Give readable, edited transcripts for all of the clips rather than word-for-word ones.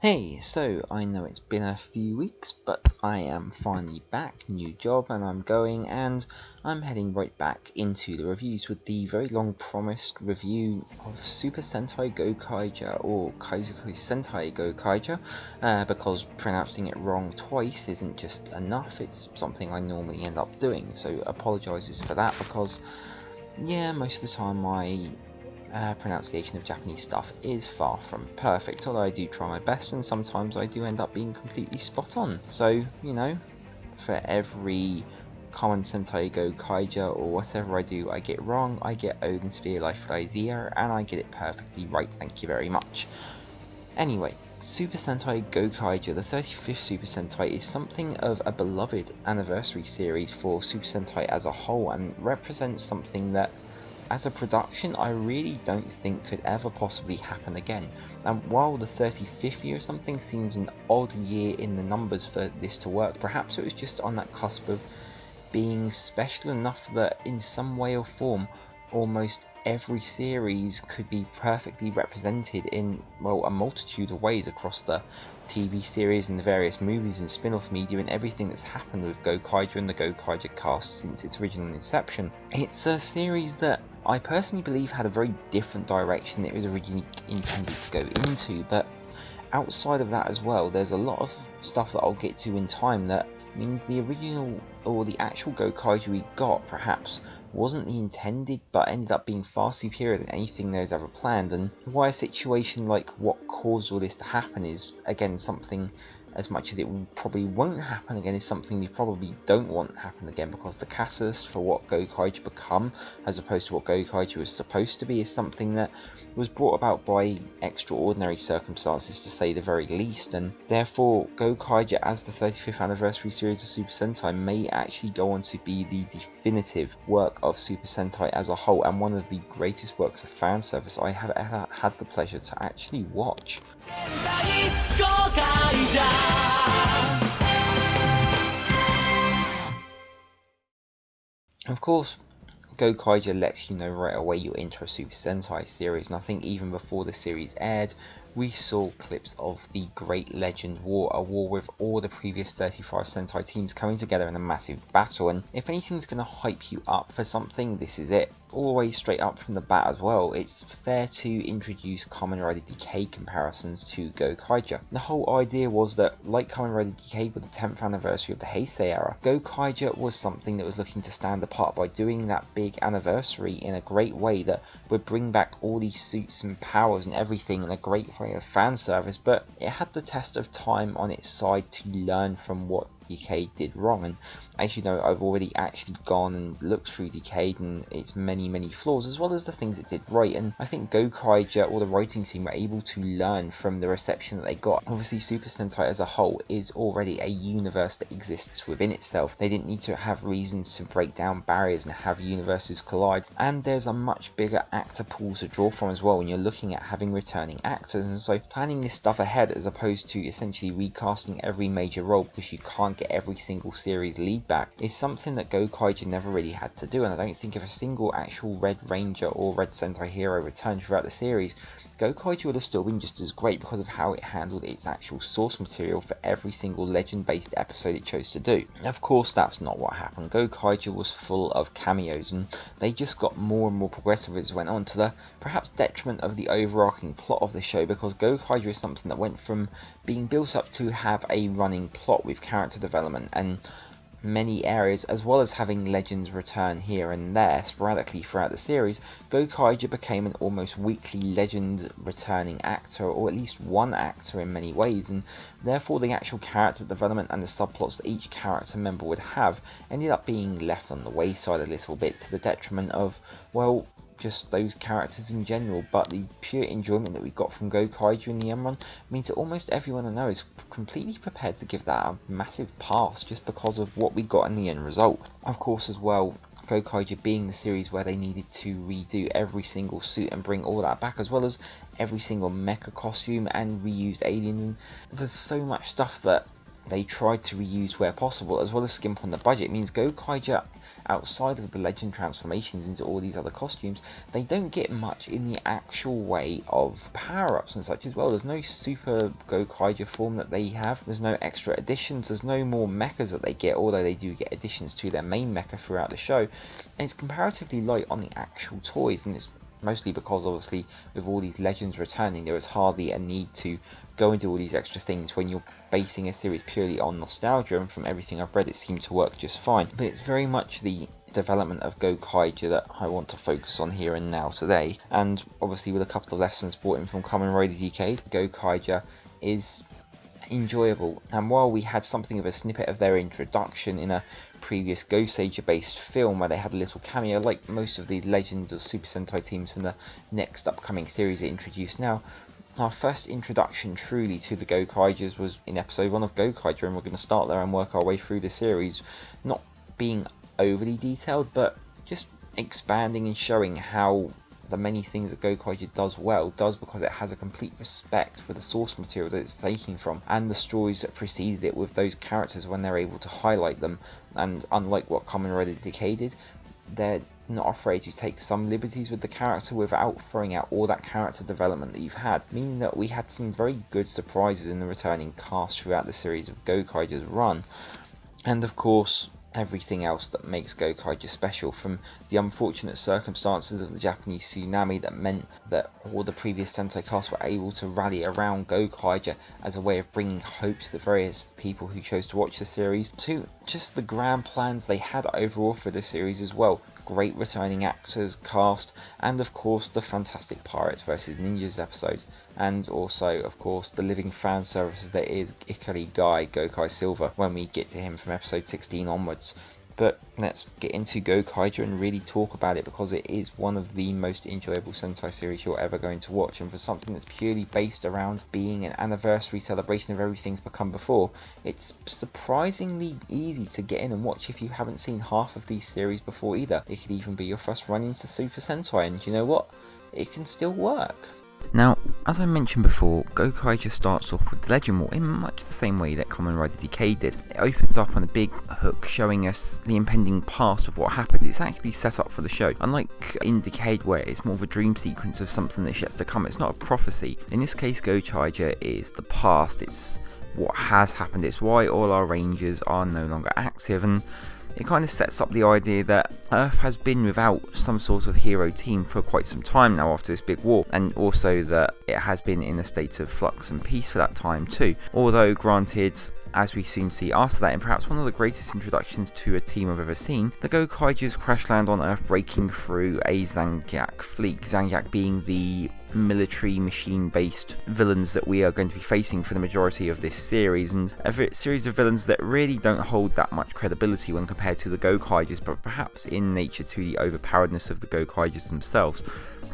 Hey, so I know it's been a few weeks, but I am finally back, new job, and I'm heading right back into the reviews with the very long promised review of Super Sentai Gokaiger, or Kaizoku Sentai Gokaiger, because pronouncing it wrong twice isn't just enough, it's something I normally end up doing, so apologises for that, because, yeah, most of the time my pronunciation of Japanese stuff is far from perfect, although I do try my best and sometimes I do end up being completely spot on. So, you know, for every Kamen Sentai Gokaiger or whatever I do I get wrong, I get Odin Sphere Life Easier and I get it perfectly right, thank you very much. Anyway, Super Sentai Gokaiger, the 35th Super Sentai, is something of a beloved anniversary series for Super Sentai as a whole and represents something that as a production, I really don't think could ever possibly happen again. And while the 35th year or something seems an odd year in the numbers for this to work, perhaps it was just on that cusp of being special enough that in some way or form, almost every series could be perfectly represented in, well, a multitude of ways across the TV series and the various movies and spin-off media and everything that's happened with Gokaiger and the Gokaiger cast since its original inception. It's a series that I personally believe had a very different direction it was originally intended to go into, but outside of that as well, there's a lot of stuff that I'll get to in time that means the original or the actual Gokaiger we got perhaps wasn't the intended but ended up being far superior than anything that was ever planned, and why a situation like what caused all this to happen is again something, as much as it probably won't happen again, is something we probably don't want to happen again, because the catalyst for what Gokaiger become as opposed to what Gokaiger was supposed to be is something that was brought about by extraordinary circumstances to say the very least, and therefore Gokaiger as the 35th anniversary series of Super Sentai may actually go on to be the definitive work of Super Sentai as a whole and one of the greatest works of fan service I have ever had the pleasure to actually watch. Of course, Gokaiger lets you know right away you're into a Super Sentai series, and I think even before the series aired, we saw clips of the Great Legend War, a war with all the previous 35 Sentai teams coming together in a massive battle, and if anything's going to hype you up for something, this is it. Always straight up from the bat as well, it's fair to introduce Kamen Rider Decade comparisons to Gokaiger. The whole idea was that, like Kamen Rider Decade with the 10th anniversary of the Heisei era, Gokaiger was something that was looking to stand apart by doing that big anniversary in a great way that would bring back all these suits and powers and everything in a great way of fan service, but it had the test of time on its side to learn from what Decade did wrong. And as you know, I've already actually gone and looked through Decade and its many flaws as well as the things it did right, and I think Gokaiger or the writing team were able to learn from the reception that they got. Obviously Super Sentai as a whole is already a universe that exists within itself. They didn't need to have reasons to break down barriers and have universes collide, and there's a much bigger actor pool to draw from as well when you're looking at having returning actors, and so planning this stuff ahead as opposed to essentially recasting every major role because you can't get every single series lead back is something that Gokaiger never really had to do, and I don't think if a single actual Red Ranger or Red Sentai hero returned throughout the series, Gokaiger would have still been just as great because of how it handled its actual source material for every single legend based episode it chose to do. Of course that's not what happened. Gokaiger was full of cameos and they just got more and more progressive as it went on, to the perhaps detriment of the overarching plot of the show, because Gokaiger is something that went from being built up to have a running plot with character development and many areas, as well as having legends return here and there sporadically throughout the series. Gokaiger became an almost weekly legend returning actor, or at least one actor in many ways, and therefore the actual character development and the subplots that each character member would have ended up being left on the wayside a little bit, to the detriment of, well, just those characters in general. But the pure enjoyment that we got from Gokaiger in the end run means that almost everyone I know is completely prepared to give that a massive pass just because of what we got in the end result. Of course as well, Gokaiger being the series where they needed to redo every single suit and bring all that back, as well as every single mecha costume and reused aliens, and there's so much stuff that they tried to reuse where possible, as well as skimp on the budget, means Gokaiger outside of the legend transformations into all these other costumes, they don't get much in the actual way of power-ups and such as well. There's no Super Gokaiger form that they have, there's no extra additions, there's no more mechas that they get, although they do get additions to their main mecha throughout the show, and it's comparatively light on the actual toys, and it's mostly because obviously with all these legends returning, there is hardly a need to go into all these extra things when you're basing a series purely on nostalgia, and from everything I've read it seemed to work just fine. But it's very much the development of Gokaiger that I want to focus on here and now today, and obviously with a couple of lessons brought in from Kamen Rider Decade, Gokaiger is enjoyable. And while we had something of a snippet of their introduction in a previous Gokaiger based film where they had a little cameo, like most of the legends of Super Sentai teams from the next upcoming series it introduced now, our first introduction truly to the Gokaigers was in episode 1 of Gokaiger, and we're going to start there and work our way through the series, not being overly detailed, but just expanding and showing how the many things that Gokaiger does well does because it has a complete respect for the source material that it's taking from, and the stories that preceded it with those characters when they're able to highlight them. And unlike what Kamen Rider Decade did, they're not afraid to take some liberties with the character without throwing out all that character development that you've had, meaning that we had some very good surprises in the returning cast throughout the series of Gokaiger's run. And of course, everything else that makes Gokaiger special, from the unfortunate circumstances of the Japanese tsunami that meant that all the previous Sentai casts were able to rally around Gokaiger as a way of bringing hope to the various people who chose to watch the series, to just the grand plans they had overall for the series as well. Great returning actors, cast, and of course the fantastic Pirates vs Ninjas episode, and also of course the living fan service that is Ikari Guy Gokai Silver when we get to him from episode 16 onwards. But let's get into Gokaiger and really talk about it, because it is one of the most enjoyable Sentai series you're ever going to watch, and for something that's purely based around being an anniversary celebration of everything's become before, it's surprisingly easy to get in and watch if you haven't seen half of these series before either. It could even be your first run into Super Sentai, and you know what? It can still work. Now, as I mentioned before, Gokaiger starts off with the Legend War in much the same way that Kamen Rider Decade did. It opens up on a big hook showing us the impending past of what happened. It's actually set up for the show. Unlike in Decade where it's more of a dream sequence of something that's yet to come, it's not a prophecy. In this case, Gokaiger is the past, it's what has happened, it's why all our rangers are no longer active, and it kind of sets up the idea that Earth has been without some sort of hero team for quite some time now after this big war, and also that it has been in a state of flux and peace for that time too. Although granted, as we soon see after that, in perhaps one of the greatest introductions to a team I've ever seen, the Gokaigers crash land on Earth, breaking through a Zangiak fleet, Zangiak being the military machine based villains that we are going to be facing for the majority of this series, and a series of villains that really don't hold that much credibility when compared to the Gokaigers, but perhaps in nature to the overpoweredness of the Gokaigers themselves.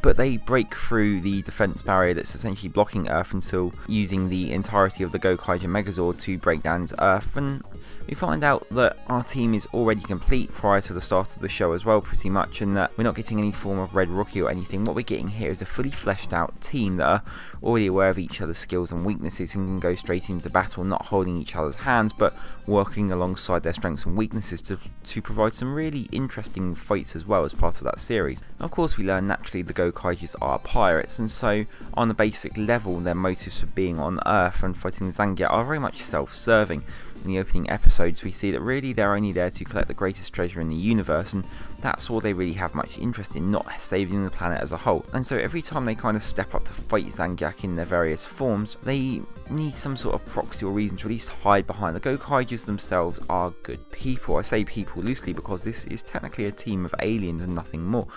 But they break through the defense barrier that's essentially blocking Earth until using the entirety of the Gokaiger Megazord to break down Earth, and we find out that our team is already complete prior to the start of the show as well, pretty much, and that we're not getting any form of Red Rookie or anything. What we're getting here is a fully fleshed out team that are already aware of each other's skills and weaknesses and can go straight into battle, not holding each other's hands, but working alongside their strengths and weaknesses to provide some really interesting fights as well as part of that series. Of course, we learn naturally the Gokaigers are pirates, and so on a basic level their motives for being on Earth and fighting Zangiak are very much self-serving. In the opening episodes we see that really they're only there to collect the greatest treasure in the universe, and that's all they really have much interest in, not saving the planet as a whole. And so every time they kind of step up to fight Zangiak in their various forms, they need some sort of proxy or reason to at least hide behind. The Gokaigers themselves are good people. I say people loosely because this is technically a team of aliens and nothing more.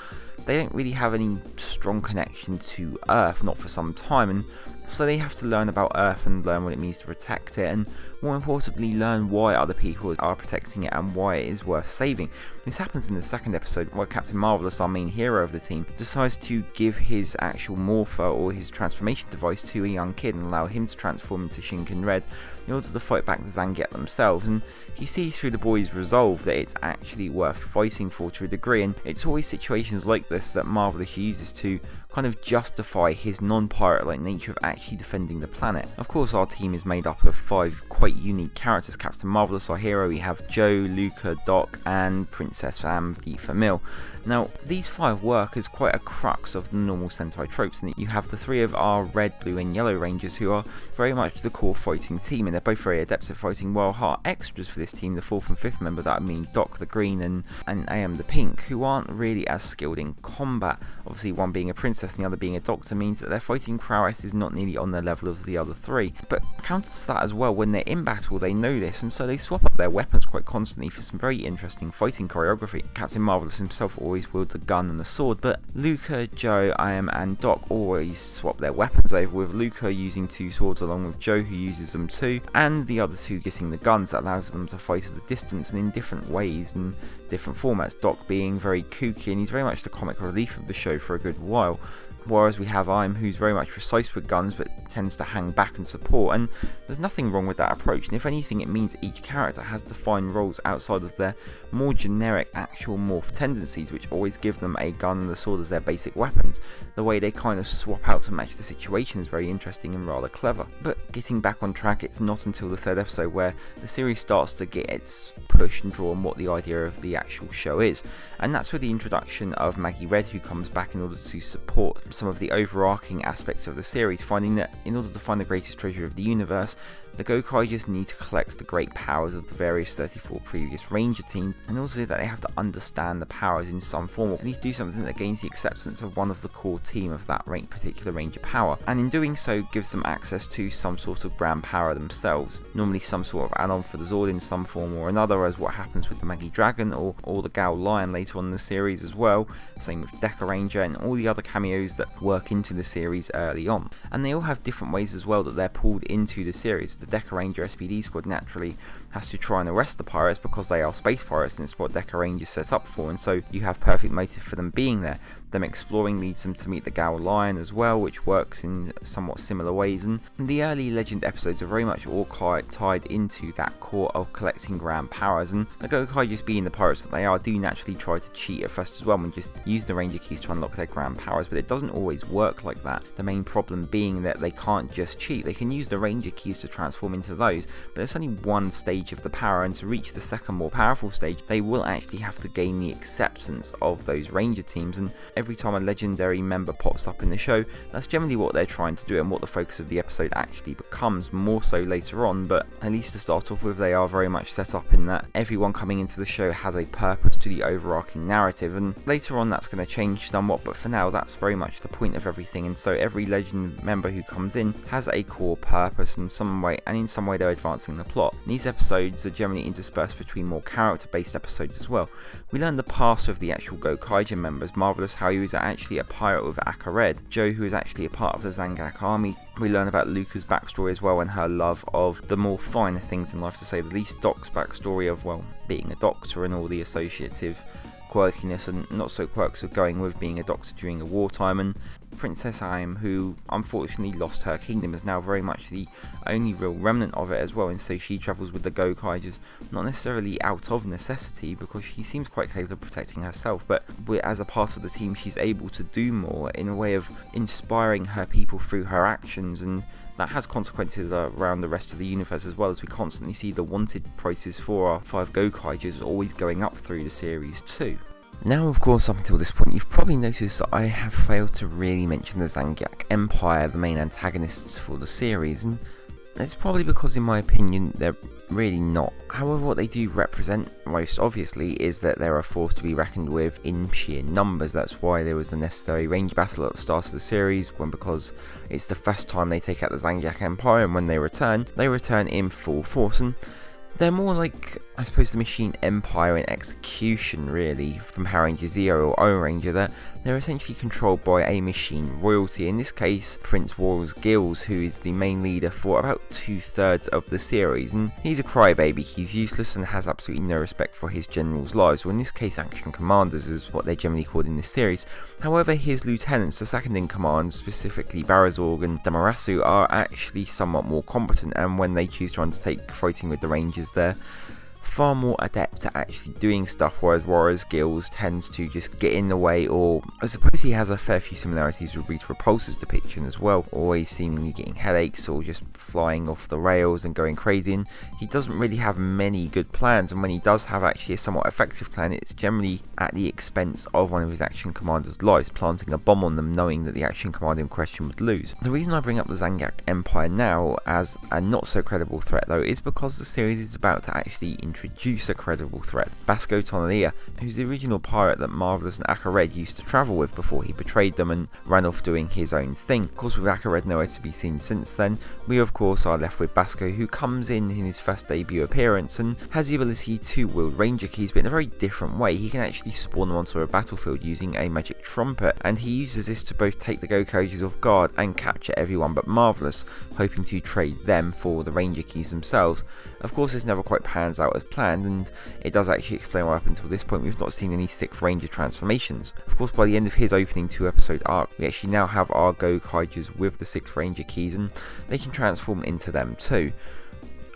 They don't really have any strong connection to Earth, not for some time, and so they have to learn about Earth and learn what it means to protect it, and more importantly learn why other people are protecting it and why it is worth saving. This happens in the second episode where Captain Marvelous, our main hero of the team, decides to give his actual morpher or his transformation device to a young kid and allow him to transform into Shinken Red in order to fight back the Zangiak themselves, and he sees through the boy's resolve that it's actually worth fighting for to a degree, and it's always situations like this that Marvelous uses to kind of justify his non-pirate-like nature of actually actually defending the planet. Of course, our team is made up of 5 quite unique characters. Captain Marvelous, our hero, we have Joe, Luca, Doc, and Princess Amrita Mill. Now, these 5 work as quite a crux of the normal Sentai tropes, and you have the 3 of our red, blue, and yellow rangers who are very much the core fighting team, and they're both very adept at fighting, while our extras for this team, the 4th and 5th member, that mean Doc the green and AM the pink, who aren't really as skilled in combat. Obviously, one being a princess and the other being a doctor means that their fighting prowess is not nearly on the level of the other 3. But counter to that as well, when they're in battle, they know this, and so they swap up their weapons quite constantly for some very interesting fighting choreography. Captain Marvelous himself always wields a gun and a sword, but Luca, Joe, AM, and Doc always swap their weapons over, with Luca using 2 swords along with Joe, who uses them too, and the other 2 getting the guns that allows them to fight at a distance and in different ways and different formats. Doc being very kooky, and he's very much the comic relief of the show for a good while, whereas we have I'm, who's very much precise with guns but tends to hang back and support, and there's nothing wrong with that approach, and if anything it means that each character has defined roles outside of their more generic actual morph tendencies, which always give them a gun and a sword as their basic weapons. The way they kind of swap out to match the situation is very interesting and rather clever. But getting back on track, it's not until the 3rd episode where the series starts to get its push and draw on what the idea of the actual show is, and that's with the introduction of Maggie Red, who comes back in order to support some of the overarching aspects of the series, finding that in order to find the greatest treasure of the universe, the Gokaigers need to collect the great powers of the various 34 previous Ranger teams, and also that they have to understand the powers in some form, and need to do something that gains the acceptance of one of the core team of that particular Ranger power, and in doing so gives them access to some sort of grand power themselves, normally some sort of add-on for the Zord in some form or another, as what happens with the Maggie Dragon or the Gal Lion later on in the series as well, same with Deca Ranger and all the other cameos that work into the series early on. And they all have different ways as well that they're pulled into the series. The Deca Ranger SPD squad naturally has to try and arrest the pirates because they are space pirates, and it's what Deca Ranger set up for, and so you have perfect motive for them being there. Them exploring leads them to meet the Gal Lion as well, which works in somewhat similar ways, and the early Legend episodes are very much all quite tied into that core of collecting grand powers, and the Gokaigers, being the pirates that they are, do naturally try to cheat at first as well and just use the Ranger keys to unlock their grand powers, but it doesn't always work like that. The main problem being that they can't just cheat, they can use the Ranger keys to transform into those, but there's only one stage of the power, and to reach the second more powerful stage they will actually have to gain the acceptance of those Ranger teams, and every time a legendary member pops up in the show, that's generally what they're trying to do and what the focus of the episode actually becomes, more so later on, but at least to start off with they are very much set up in that everyone coming into the show has a purpose to the overarching narrative, and later on that's going to change somewhat, but for now that's very much the point of everything, and so every legend member who comes in has a core purpose in some way, and in some way they're advancing the plot. And these episodes are generally interspersed between more character based episodes as well. We learn the past of the actual Gokaiger members. Marvelous, how he was actually a pirate with Akka Red. Joe, who is actually a part of the Zangak army. We learn about Luca's backstory as well, and her love of the more finer things in life, to say the least. Doc's backstory of, well, being a doctor and all the associative quirkiness and not so quirks of going with being a doctor during a wartime, and Princess Aim, who unfortunately lost her kingdom, is now very much the only real remnant of it as well, and so she travels with the Gokaigers, not necessarily out of necessity because she seems quite capable of protecting herself, but as a part of the team she's able to do more in a way of inspiring her people through her actions, and that has consequences around the rest of the universe as well, as we constantly see the wanted prices for our 5 Gokaigers always going up through the series too. Now, of course, up until this point, you've probably noticed that I have failed to really mention the Zangak Empire, the main antagonists for the series, and it's probably because, in my opinion, they're really not. However, what they do represent, most obviously, is that they're a force to be reckoned with in sheer numbers. That's why there was a necessary range battle at the start of the series, because it's the first time they take out the Zangak Empire, and when they return in full force, and they're more like, I suppose, the Machine Empire in execution, really, from Power Ranger Zero or O Ranger. They're essentially controlled by a machine royalty, in this case Prince War's Gills, who is the main leader for about 2/3 of the series, and he's a crybaby. He's useless and has absolutely no respect for his generals' lives, or in this case Action Commanders is what they're generally called in this series. However, his lieutenants, the second in command, specifically Barazorg and Damarasu, are actually somewhat more competent, and when they choose to undertake fighting with the Rangers, they're far more adept at actually doing stuff, whereas Warrior's Gills tends to just get in the way, or I suppose he has a fair few similarities with Rita Repulsa's depiction as well, always seemingly getting headaches or just flying off the rails and going crazy, and he doesn't really have many good plans, and when he does have actually a somewhat effective plan, it's generally at the expense of one of his action commanders' lives, planting a bomb on them knowing that the action commander in question would lose. The reason I bring up the Zangak Empire now as a not so credible threat though is because the series is about to actually introduce a credible threat. Basco Tonalia, who's the original pirate that Marvelous and Akared used to travel with before he betrayed them and ran off doing his own thing. Of course, with Akared nowhere to be seen since then, we of course are left with Basco, who comes in his first debut appearance and has the ability to wield Ranger keys, but in a very different way. He can actually spawn them onto a battlefield using a magic trumpet, and he uses this to both take the Gokaigers off guard and capture everyone but Marvelous, hoping to trade them for the Ranger keys themselves. Of course, this never quite pans out as planned, and it does actually explain why up until this point we've not seen any 6th Ranger transformations. Of course, by the end of his opening 2-episode arc, we actually now have our Gokaigers with the 6th Ranger keys, and they can transform into them too.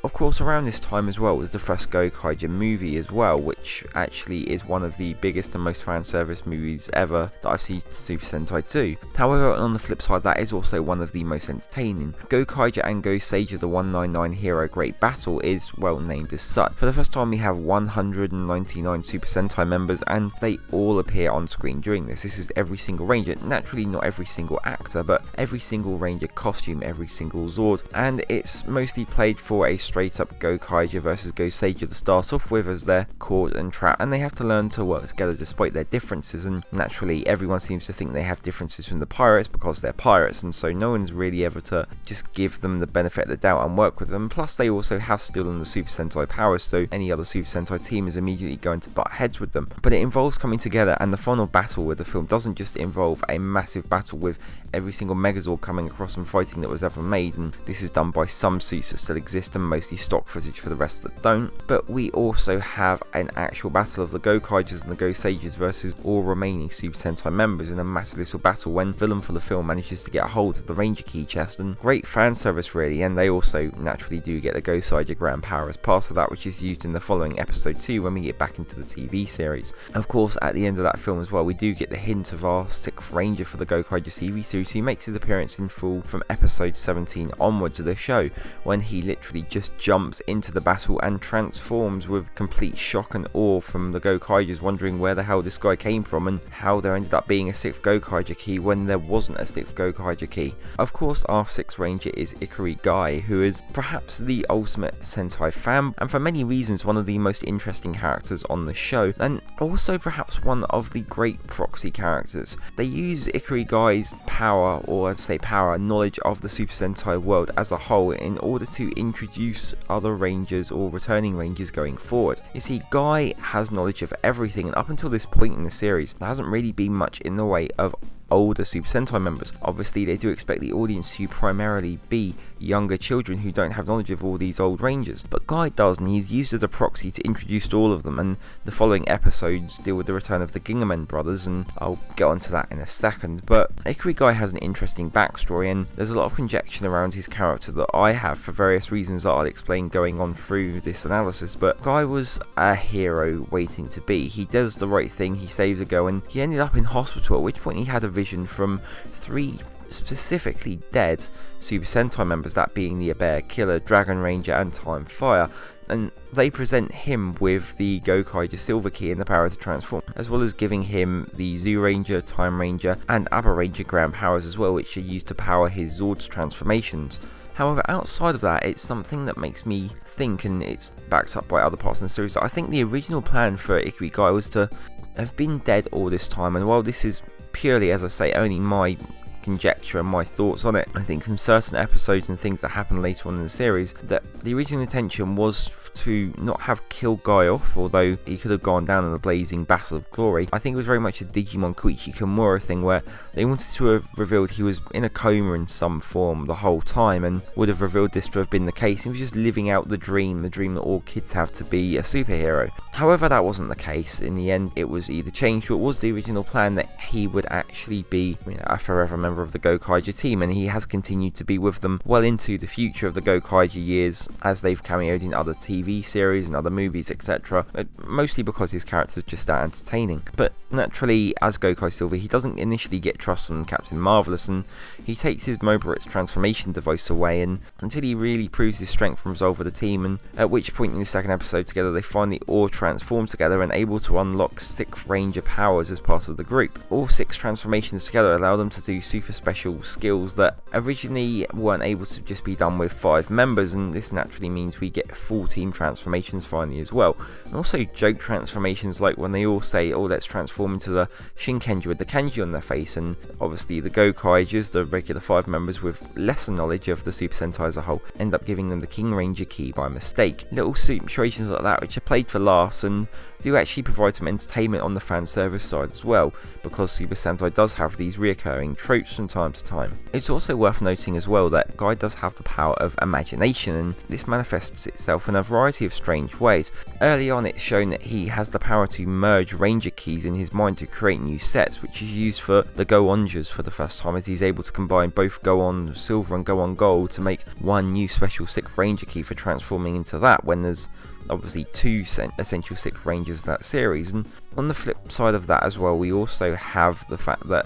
Of course, around this time as well was the first Gokaiger movie as well, which actually is one of the biggest and most fan service movies ever that I've seen Super Sentai do. However, on the flip side, that is also one of the most entertaining. Gokaiger and Goseiger the 199 Hero Great Battle is well named as such. For the first time we have 199 Super Sentai members, and they all appear on screen during this. This is every single Ranger, naturally not every single actor, but every single Ranger costume, every single Zord, and it's mostly played for a straight up Gokaiger versus Goseiger to start off with, as they're caught and trapped, and they have to learn to work together despite their differences, and naturally everyone seems to think they have differences from the pirates because they're pirates, and so no one's really ever to just give them the benefit of the doubt and work with them. Plus they also have stolen the Super Sentai powers, so any other Super Sentai team is immediately going to butt heads with them. But it involves coming together, and the final battle with the film doesn't just involve a massive battle with every single Megazord coming across and fighting that was ever made, and this is done by some suits that still exist and mostly stock footage for the rest that don't, but we also have an actual battle of the Gokaigers and the Gosaigers versus all remaining Super Sentai members in a massive little battle when villain for the film manages to get a hold of the Ranger key chest, and great fan service really, and they also naturally do get the Goseiger grand power as part of that, which is used in the following episode 2 when we get back into the TV series. Of course, at the end of that film as well, we do get the hint of our 6th Ranger for the Gokaiger TV series, who makes his appearance in full from episode 17 onwards of the show, when he literally just jumps into the battle and transforms with complete shock and awe from the Gokaigers, wondering where the hell this guy came from and how there ended up being a 6th Gokaiger key when there wasn't a 6th Gokaiger key. Of course, our 6th Ranger is Ikari Guy, who is perhaps the ultimate Sentai fan, and for many reasons one of the most interesting characters on the show, and also perhaps one of the great proxy characters. They use Ikari Guy's power, or I'd say power, knowledge of the Super Sentai world as a whole in order to introduce other Rangers or returning Rangers going forward. You see, Guy has knowledge of everything, and up until this point in the series there hasn't really been much in the way of older Super Sentai members. Obviously they do expect the audience to primarily be younger children who don't have knowledge of all these old Rangers, but Guy does, and he's used as a proxy to introduce all of them, and the following episodes deal with the return of the Gingamen brothers, and I'll get onto that in a second. But Ikari Guy has an interesting backstory, and there's a lot of conjecture around his character that I have for various reasons that I'll explain going on through this analysis. But Guy was a hero waiting to be. He does the right thing, he saves a girl, and he ended up in hospital, at which point he had a vision from 3 specifically dead Super Sentai members, that being the Bear Killer, Dragon Ranger and Time Fire, and they present him with the Gokaiger Silver Key and the power to transform, as well as giving him the Zyuohger Ranger, Time Ranger and Abba Ranger grand powers as well, which are used to power his Zord's transformations. However, outside of that, it's something that makes me think, and it's backed up by other parts in the series, that I think the original plan for Ikari Guy was to have been dead all this time, and while this is purely, as I say, only my conjecture and my thoughts on it, I think from certain episodes and things that happen later on in the series that the original intention was to not have killed Guy off, although he could have gone down in a blazing battle of glory. I think it was very much a Digimon Koichi Kimura thing, where they wanted to have revealed he was in a coma in some form the whole time, and would have revealed this to have been the case. He was just living out the dream that all kids have to be a superhero. However, that wasn't the case. In the end, it was either changed, or it was the original plan that he would actually be a forever member member of the Gokaiger team, and he has continued to be with them well into the future of the Gokaiger years, as they've cameoed in other TV series and other movies, etc. Mostly because his character's just that entertaining. But naturally, as Gokai Silver, he doesn't initially get trust from Captain Marvelous, and he takes his Mobirit's transformation device away, and until he really proves his strength and resolve with the team, and at which point in the second episode together they finally all transform together and able to unlock 6 Ranger powers as part of the group. All 6 transformations together allow them to do super special skills that originally weren't able to just be done with 5 members, and this naturally means we get full team transformations finally as well. And also joke transformations like when they all say, oh, let's transform into the Shinkenji with the Kenji on their face, and obviously the Gokaigers, the regular 5 members with lesser knowledge of the Super Sentai as a whole, end up giving them the King Ranger key by mistake. Little situations like that which are played for laughs and do actually provide some entertainment on the fan service side as well, because Super Sentai does have these reoccurring tropes from time to time. It's also worth noting as well that Guy does have the power of imagination, and this manifests itself in a variety of strange ways. Early on it's shown that he has the power to merge Ranger keys in his mind to create new sets, which is used for the Go-Onjas for the first time, as he's able to combine both Go-On Silver and Go-On Gold to make one new special 6th Ranger key for transforming into that, when there's obviously 2 essential 6th Rangers in that series. And on the flip side of that as well, we also have the fact that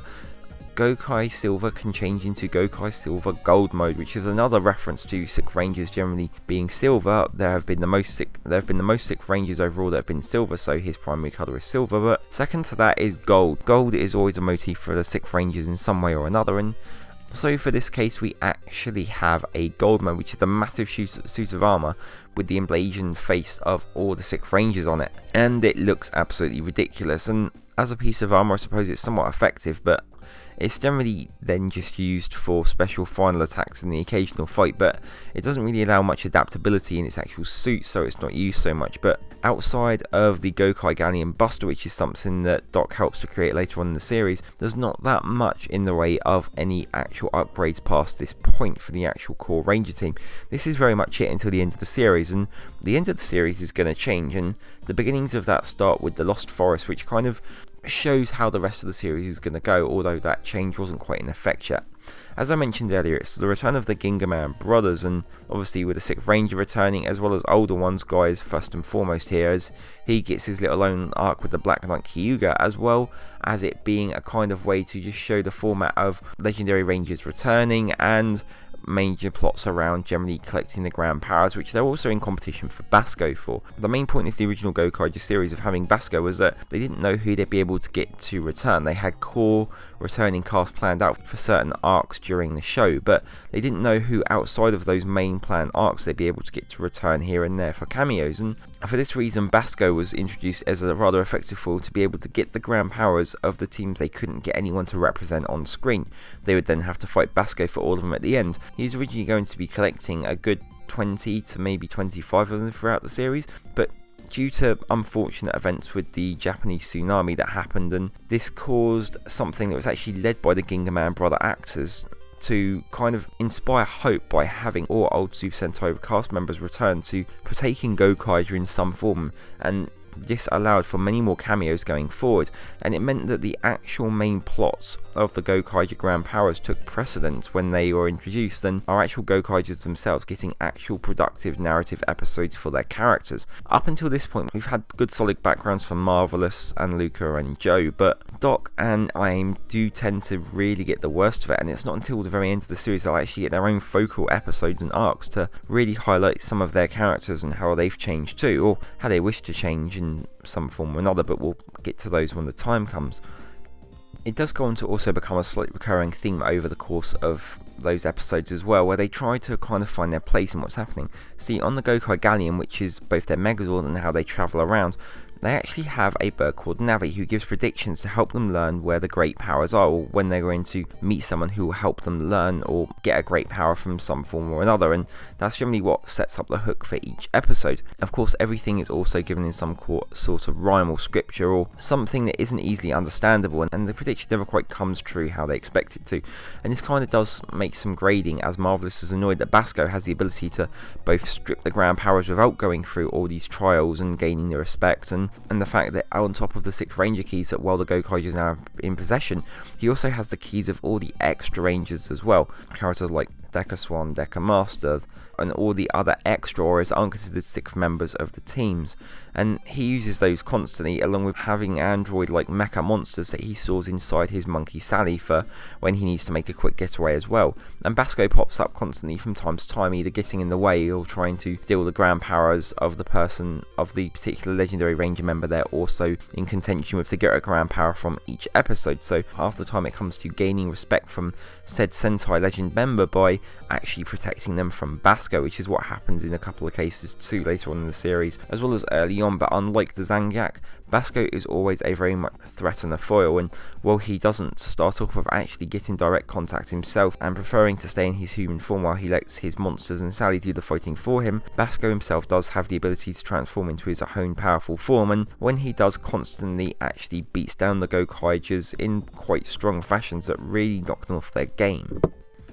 Gokai Silver can change into Gokai Silver Gold mode, which is another reference to 6th Rangers generally being silver. There have been the most 6th Rangers overall that have been silver, so his primary colour is silver. But second to that is gold. Gold is always a motif for the 6th Rangers in some way or another, and so for this case we actually have a gold mode, which is a massive suit of armour with the emblazoned face of all the 6th Rangers on it, and it looks absolutely ridiculous. And as a piece of armour I suppose it's somewhat effective, but it's generally then just used for special final attacks in the occasional fight, but it doesn't really allow much adaptability in its actual suit, so it's not used so much. But outside of the Gokai Galleon Buster, which is something that Doc helps to create later on in the series, there's not that much in the way of any actual upgrades past this point for the actual core Ranger team. This is very much it until the end of the series, and the end of the series is going to change, and the beginnings of that start with the Lost Forest, which kind of shows how the rest of the series is going to go, although that change wasn't quite in effect yet. As I mentioned earlier, it's the return of the Gingerman brothers, and obviously with the 6th Ranger returning, as well as older ones, Guys first and foremost here, as he gets his little own arc with the Black Knight Kyuga, as well as it being a kind of way to just show the format of Legendary Rangers returning, and major plots around generally collecting the grand powers, which they're also in competition for Basco for. The main point of the original Gokaiger series of having Basco was that they didn't know who they'd be able to get to return. They had core returning cast planned out for certain arcs during the show, but they didn't know who outside of those main planned arcs they'd be able to get to return here and there for cameos, and for this reason Basco was introduced as a rather effective foil to be able to get the grand powers of the teams they couldn't get anyone to represent on screen. They would then have to fight Basco for all of them at the end. He's originally going to be collecting a good 20 to maybe 25 of them throughout the series, but due to unfortunate events with the Japanese tsunami that happened, and this caused something that was actually led by the Gingerman brother actors to kind of inspire hope by having all old Super Sentai cast members return to partake in Gokaiger in some form, and this allowed for many more cameos going forward, and it meant that the actual main plots of the Gokaiger Grand Powers took precedence when they were introduced, and our actual Gokaigers themselves getting actual productive narrative episodes for their characters. Up until this point we've had good solid backgrounds for Marvelous and Luca and Joe, but Doc and Aim do tend to really get the worst of it, and it's not until the very end of the series they'll actually get their own focal episodes and arcs to really highlight some of their characters and how they've changed too, or how they wish to change in some form or another, but we'll get to those when the time comes. It does go on to also become a slightly recurring theme over the course of those episodes as well, where they try to kind of find their place in what's happening. See, on the Gokai Galleon, which is both their Megazord and how they travel around, they actually have a bird called Navi who gives predictions to help them learn where the great powers are, or when they're going to meet someone who will help them learn or get a great power from some form or another, and that's generally what sets up the hook for each episode. Of course, everything is also given in some sort of rhyme or scripture or something that isn't easily understandable, and the prediction never quite comes true how they expect it to, and this kind of does make some grading, as Marvelous is annoyed that Basco has the ability to both strip the grand powers without going through all these trials and gaining the respect, and on, and the fact that on top of the 6 Ranger keys that while the Gokaigers now have in possession, he also has the keys of all the extra Rangers as well. Characters like Deca Swan, Deca Master, and all the other extra or as unconsidered 6th members of the teams, and he uses those constantly, along with having android like mecha monsters that he stores inside his monkey Sally for when he needs to make a quick getaway as well. And Basco pops up constantly from time to time, either getting in the way or trying to steal the ground powers of the particular legendary ranger member they're also in contention with to get a ground power from each episode. So half the time it comes to gaining respect from said Sentai legend member by actually protecting them from Basco, which is what happens in a couple of cases too later on in the series, as well as early on. But unlike the Zangiak, Basco is always a very much threat and a foil, and while he doesn't start off with actually getting direct contact himself and preferring to stay in his human form while he lets his monsters and Sally do the fighting for him, Basco himself does have the ability to transform into his own powerful form, and when he does, constantly actually beats down the Gokaigers in quite strong fashions that really knock them off their game.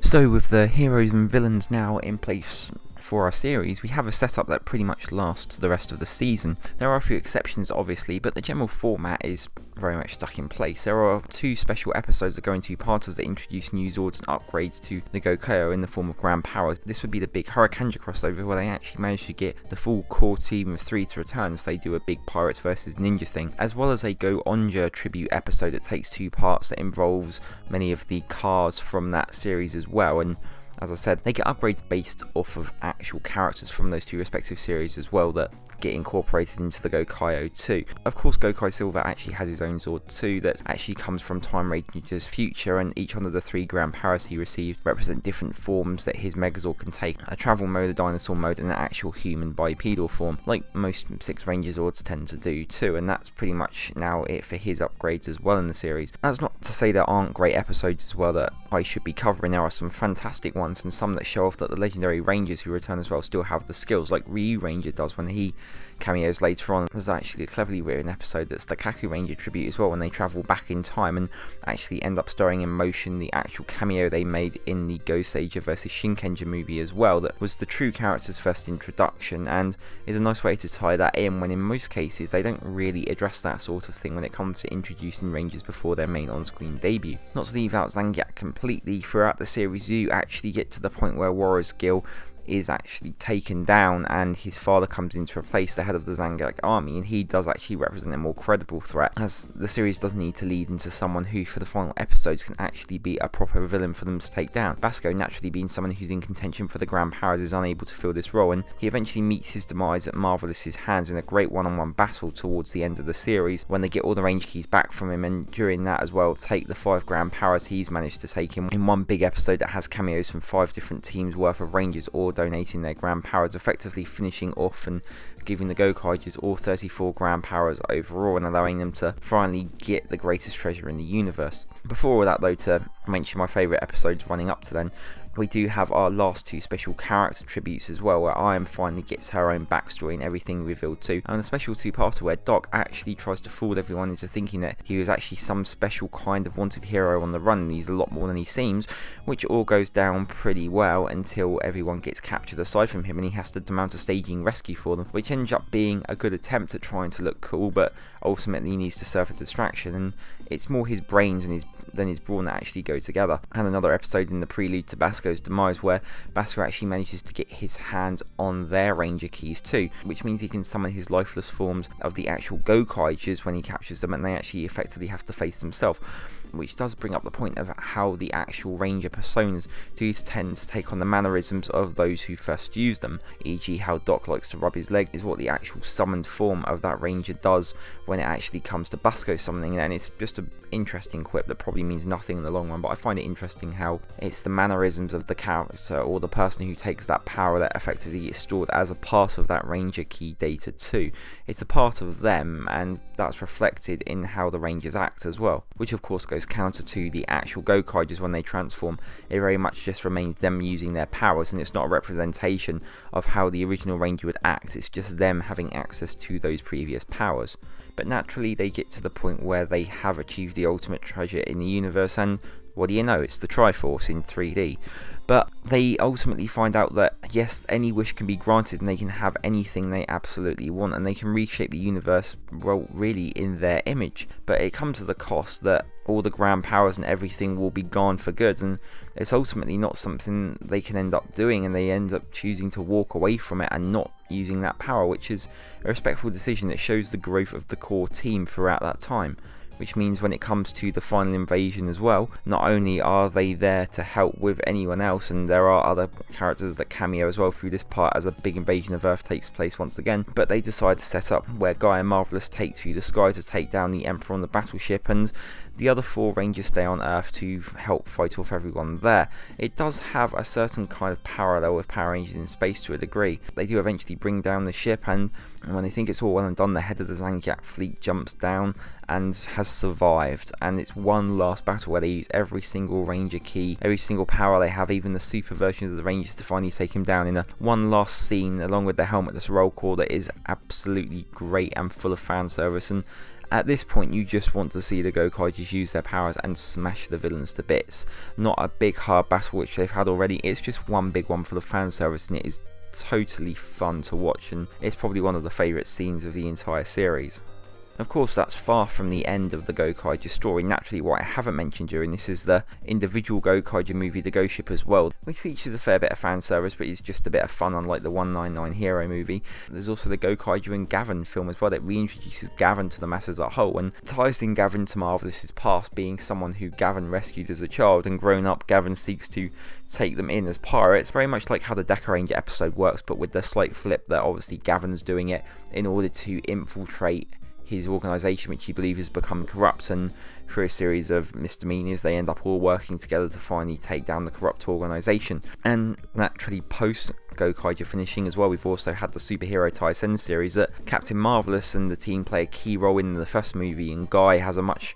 So with the heroes and villains now in place for our series, we have a setup that pretty much lasts the rest of the season. There are a few exceptions obviously, but the general format is very much stuck in place. There are 2 special episodes that go into parts that introduce new Zords and upgrades to the Gokaiger in the form of grand powers. This would be the big Hurricane crossover where they actually manage to get the full core team of 3 to return as they do a big Pirates versus Ninja thing, as well as a Go-Onja tribute episode that takes 2 parts that involves many of the cards from that series as well. And as I said, they get upgrades based off of actual characters from those 2 respective series as well that get incorporated into the Gokaiger too. Of course, Gokai Silver actually has his own Zord too that actually comes from Time Ranger's future, and each one of the 3 grand powers he received represent different forms that his Megazord can take: a travel mode, a dinosaur mode, and an actual human bipedal form, like most 6 Ranger Zords tend to do too. And that's pretty much now it for his upgrades as well in the series. That's not to say there aren't great episodes as well that I should be covering. There are some fantastic ones, and some that show off that the legendary Rangers who return as well still have the skills, like Ryu Ranger does when he cameos later on. There's actually a cleverly written episode that's the Kaku Ranger tribute as well, when they travel back in time and actually end up stirring in motion the actual cameo they made in the Gokaigers vs Shinkenger movie as well, that was the true character's first introduction, and is a nice way to tie that in when in most cases they don't really address that sort of thing when it comes to introducing Rangers before their main on-screen debut. Not to leave out Zangiak completely, throughout the series you actually get to the point where Warrior's Gill is actually taken down and his father comes in to replace the head of the Zangiak army, and he does actually represent a more credible threat, as the series does need to lead into someone who for the final episodes can actually be a proper villain for them to take down. Basco, naturally being someone who's in contention for the grand powers, is unable to fill this role, and he eventually meets his demise at Marvelous's hands in a great one-on-one battle towards the end of the series when they get all the range keys back from him, and during that as well take the 5 grand powers he's managed to take in one big episode that has cameos from 5 different teams worth of Rangers or donating their grand powers, effectively finishing off and giving the Gokaigers all 34 grand powers overall and allowing them to finally get the greatest treasure in the universe. Before all that though, to mention my favourite episodes running up to then, we do have our last 2 special character tributes as well, where Iron finally gets her own backstory and everything revealed too, and a special 2-parter where Doc actually tries to fool everyone into thinking that he was actually some special kind of wanted hero on the run, and he's a lot more than he seems, which all goes down pretty well until everyone gets captured aside from him and he has to mount a staging rescue for them, which ends up being a good attempt at trying to look cool, but ultimately needs to serve a distraction, and it's more his brains and than his brawn that actually go together. And another episode in the prelude to Basco's demise where Basco actually manages to get his hands on their Ranger keys too, which means he can summon his lifeless forms of the actual Gokaigers when he captures them, and they actually effectively have to face themselves, which does bring up the point of how the actual Ranger personas do tend to take on the mannerisms of those who first use them, e.g. how Doc likes to rub his leg is what the actual summoned form of that Ranger does when it actually comes to Basco summoning, and it's just an interesting quip that probably means nothing in the long run, but I find it interesting how it's the mannerisms of the character or the person who takes that power that effectively gets stored as a part of that Ranger key data too. It's a part of them, and that's reflected in how the Rangers act as well, which of course goes counter to the actual Gokaigers when they transform. It very much just remains them using their powers, and it's not a representation of how the original Ranger would act, it's just them having access to those previous powers. But naturally they get to the point where they have achieved the ultimate treasure in the universe, and what do you know, it's the Triforce in 3D. But they ultimately find out that yes, any wish can be granted and they can have anything they absolutely want, and they can reshape the universe, well, really in their image. But it comes at the cost that all the grand powers and everything will be gone for good, and it's ultimately not something they can end up doing, and they end up choosing to walk away from it and not using that power, which is a respectful decision that shows the growth of the core team throughout that time. Which means when it comes to the final invasion as well, not only are they there to help with anyone else, and there are other characters that cameo as well through this part as a big invasion of Earth takes place once again, but they decide to set up where Guy and Marvelous take to the sky to take down the Emperor on the battleship, and the other 4 Rangers stay on Earth to help fight off everyone there. It does have a certain kind of parallel with Power Rangers in space to a degree. They do eventually bring down the ship, and when they think it's all well and done, the head of the Zangiak fleet jumps down and has survived, and it's one last battle where they use every single Ranger key, every single power they have, even the super versions of the Rangers, to finally take him down in a one last scene along with the helmetless roll call that is absolutely great and full of fan service. And at this point you just want to see the Gokaigers use their powers and smash the villains to bits. Not a big hard battle which they've had already, it's just one big one full of fan service, and it is totally fun to watch, and it's probably one of the favourite scenes of the entire series. Of course, that's far from the end of the Gokaiger story. Naturally, what I haven't mentioned during this is the individual Gokaiger movie, The Ghost Ship, as well, which features a fair bit of fan service, but is just a bit of fun, unlike the 199 Hero movie. There's also the Gokaiger and Gavin film as well, that reintroduces Gavin to the masses as a whole, and ties in Gavin to Marvelous's past, being someone who Gavin rescued as a child, and grown up, Gavin seeks to take them in as pirates, very much like how the Deca Ranger episode works, but with the slight flip that obviously Gavin's doing it in order to infiltrate his organisation, which he believes has become corrupt, and through a series of misdemeanors they end up all working together to finally take down the corrupt organisation. And naturally, post Gokaiger finishing as well, we've also had the Super Hero Taisen series that Captain Marvelous and the team play a key role in the first movie, and Guy has a much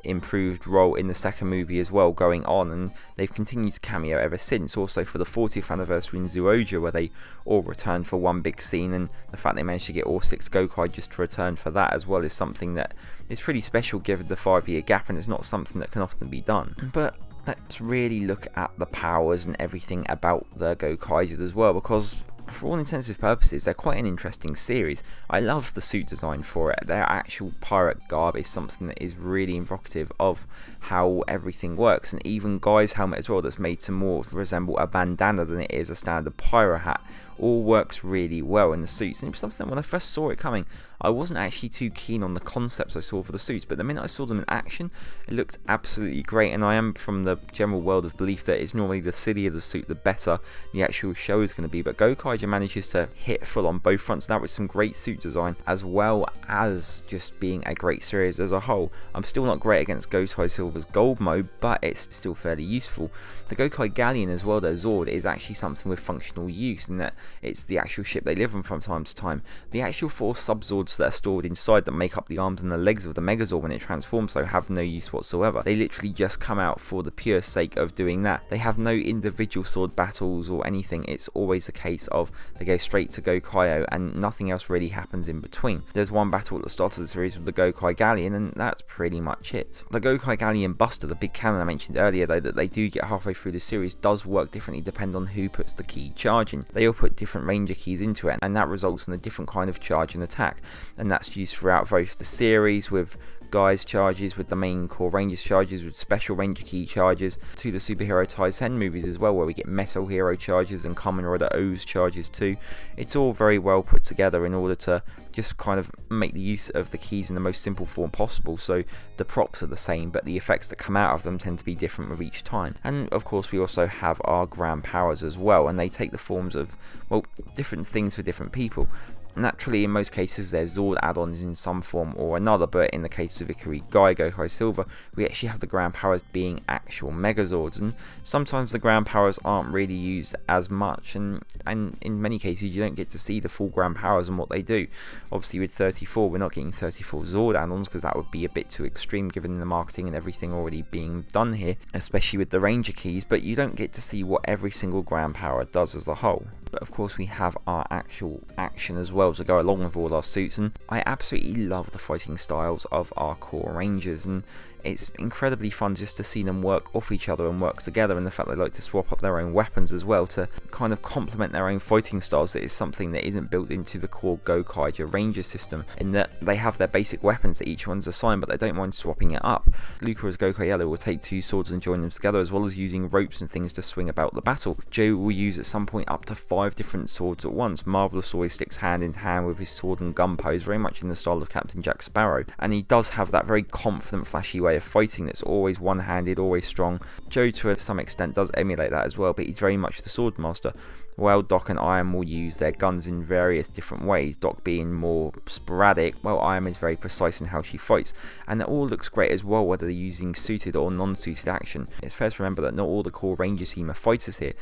improved role in the second movie as well going on, and they've continued to cameo ever since, also for the 40th anniversary in Zyuohger, where they all returned for one big scene, and the fact they managed to get all 6 Gokaigers to return for that as well is something that is pretty special given the 5-year gap, and it's not something that can often be done. But let's really look at the powers and everything about the Gokaigers as well, because for all intensive purposes, they're quite an interesting series. I love the suit design for it. Their actual pirate garb is something that is really evocative of how everything works, and even Guy's helmet as well, that's made to more resemble a bandana than it is a standard pirate hat, all works really well in the suits. And it was something that when I first saw it coming, I wasn't actually too keen on the concepts I saw for the suits, but the minute I saw them in action, it looked absolutely great. And I am from the general world of belief that it's normally the sillier the suit, the better the actual show is going to be. But Gokaiger manages to hit full on both fronts, that with some great suit design as well as just being a great series as a whole. I'm still not great against Gotai Silver's gold mode, but it's still fairly useful. The Gokai Galleon as well, their Zord, is actually something with functional use, in that it's the actual ship they live on from time to time. The actual 4 sub-Zords that are stored inside that make up the arms and the legs of the Megazord when it transforms, so have no use whatsoever. They literally just come out for the pure sake of doing that. They have no individual sword battles or anything. It's always a case of they go straight to Gokaio and nothing else really happens in between. There's one battle at the start of the series with the Gokai Galleon, and that's pretty much it. The Gokai Galleon Buster, the big cannon I mentioned earlier though, that they do get halfway through the series, does work differently depending on who puts the key charge in. They all put different Ranger keys into it, and that results in a different kind of charge and attack, and that's used throughout both the series, with Guy's charges, with the main core Rangers charges, with special Ranger key charges, to the Super Hero Taisen movies as well, where we get Metal Hero charges and Kamen Rider O's charges too. It's all very well put together in order to just kind of make the use of the keys in the most simple form possible, so the props are the same, but the effects that come out of them tend to be different with each time. And of course we also have our grand powers as well, and they take the forms of, well, different things for different people. Naturally, in most cases, there's Zord add-ons in some form or another, but in the case of Ikari Guy, Gokai Silver, we actually have the ground powers being actual Megazords, and sometimes the ground powers aren't really used as much, and in many cases you don't get to see the full ground powers and what they do. Obviously with 34, we're not getting 34 Zord add-ons, because that would be a bit too extreme given the marketing and everything already being done here, especially with the Ranger keys, but you don't get to see what every single ground power does as a whole. But of course we have our actual action as well to go along with all our suits, and I absolutely love the fighting styles of our core Rangers, and it's incredibly fun just to see them work off each other and work together, and the fact they like to swap up their own weapons as well to kind of complement their own fighting styles. That is something that isn't built into the core Gokaiger Ranger system, in that they have their basic weapons that each one's assigned, but they don't mind swapping it up. Linkara's Gokaiger will take 2 swords and join them together, as well as using ropes and things to swing about the battle. Joe will use at some point up to 5 different swords at once. Marvelous always sticks hand in hand with his sword and gun pose, very much in the style of Captain Jack Sparrow, and he does have that very confident, flashy way of fighting that's always one-handed, always strong. Joe to some extent does emulate that as well, but he's very much the sword master. While Doc and Iron will use their guns in various different ways, Doc being more sporadic, while Iron is very precise in how she fights, and it all looks great as well, whether they're using suited or non-suited action. It's fair to remember that not all the core Ranger team are fighters here,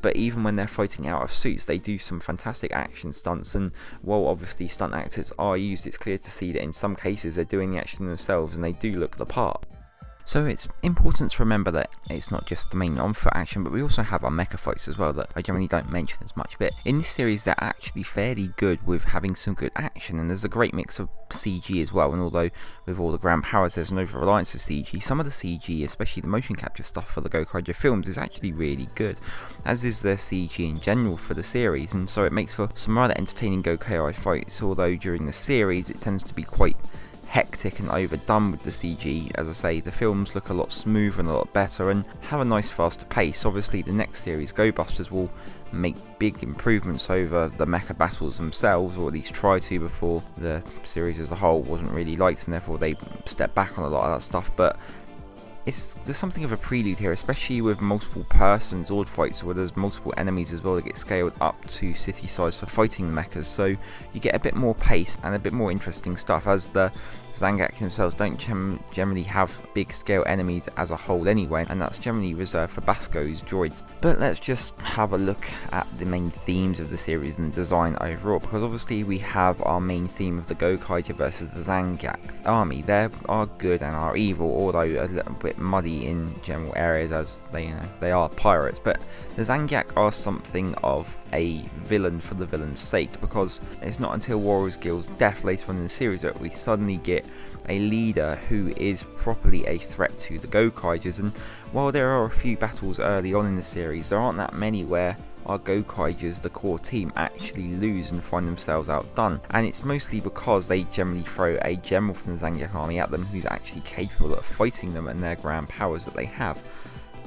but even when they're fighting out of suits, they do some fantastic action stunts, and while obviously stunt actors are used, it's clear to see that in some cases they're doing the action themselves and they do look the part. So it's important to remember that it's not just the main on-foot action, but we also have our mecha fights as well that I generally don't mention as much. But in this series, they're actually fairly good with having some good action, and there's a great mix of CG as well. And although with all the grand powers there's an over-reliance of CG, some of the CG, especially the motion capture stuff for the Gokaiger films, is actually really good, as is the CG in general for the series, and so it makes for some rather entertaining Gokaiger fights, although during the series it tends to be quite hectic and overdone with the CG. As I say, the films look a lot smoother and a lot better and have a nice faster pace. Obviously the next series, Go Busters, will make big improvements over the mecha battles themselves, or at least try to, before the series as a whole wasn't really liked, and therefore they stepped back on a lot of that stuff. But there's something of a prelude here, especially with multiple person Zord fights where there's multiple enemies as well that get scaled up to city size for fighting the mechas, so you get a bit more pace and a bit more interesting stuff, as the Zangak themselves don't generally have big scale enemies as a whole anyway, and that's generally reserved for Basco's droids. But let's just have a look at the main themes of the series and the design overall, because obviously we have our main theme of the Gokaiger versus the Zangak army. They are good and are evil, although a little bit muddy in general areas, as they are pirates. But the Zangak are something of a villain for the villain's sake, because it's not until Warriors Guild's death later on in the series that we suddenly get a leader who is properly a threat to the Gokaigers. And while there are a few battles early on in the series, there aren't that many where our Gokaigers, the core team, actually lose and find themselves outdone, and it's mostly because they generally throw a general from the Zangak army at them who's actually capable of fighting them and their grand powers that they have.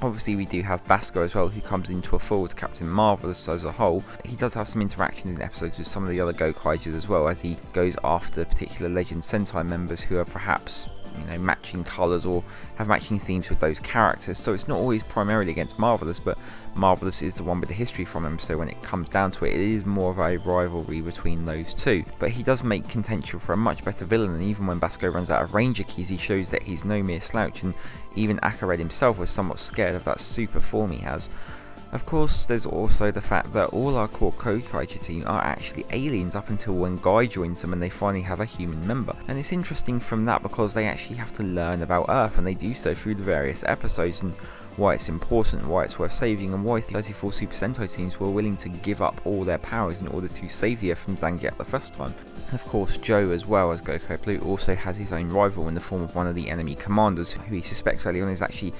Obviously we do have Basco as well, who comes into a full as Captain Marvelous as a whole. He does have some interactions in episodes with some of the other Gokaigers as well, as he goes after particular Legend Sentai members who are perhaps matching colours or have matching themes with those characters. So it's not always primarily against Marvelous, but Marvelous is the one with the history from him, so when it comes down to it, it is more of a rivalry between those two. But he does make contention for a much better villain, and even when Basco runs out of Ranger keys, he shows that he's no mere slouch, and even Akared himself was somewhat scared of that super form he has. Of course, there's also the fact that all our core Gokaiger team are actually aliens up until when Guy joins them and they finally have a human member. And it's interesting from that because they actually have to learn about Earth, and they do so through the various episodes, and why it's important, why it's worth saving, and why 34 Super Sentai teams were willing to give up all their powers in order to save the Earth from Zangief the first time. Of course, Joe, as well as Gokai Blue, also has his own rival in the form of one of the enemy commanders, who he suspects early on is actually